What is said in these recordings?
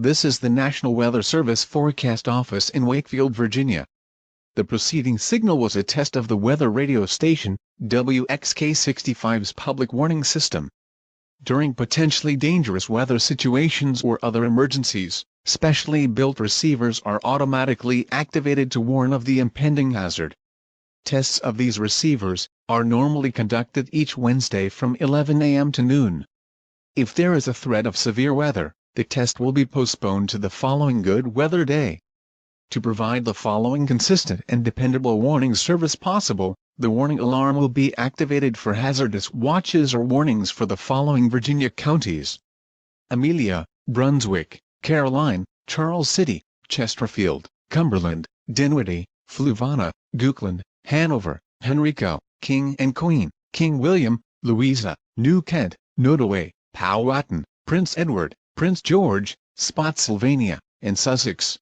This is the National Weather Service Forecast Office in Wakefield, Virginia. The preceding signal was a test of the weather radio station, WXK-65's public warning system. During potentially dangerous weather situations or other emergencies, specially built receivers are automatically activated to warn of the impending hazard. Tests of these receivers are normally conducted each Wednesday from 11 a.m. to noon. If there is a threat of severe weather, the test will be postponed to the following good weather day. To provide the following consistent and dependable warning service possible, the warning alarm will be activated for hazardous watches or warnings for the following Virginia counties: Amelia, Brunswick, Caroline, Charles City, Chesterfield, Cumberland, Dinwiddie, Fluvanna, Goochland, Hanover, Henrico, King and Queen, King William, Louisa, New Kent, Nodaway, Powhatan, Prince Edward, Prince George, Spotsylvania, and Sussex.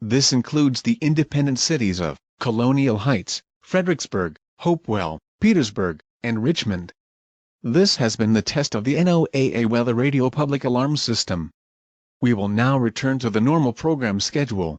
This includes the independent cities of Colonial Heights, Fredericksburg, Hopewell, Petersburg, and Richmond. This has been the test of the NOAA Weather Radio Public Alarm System. We will now return to the normal program schedule.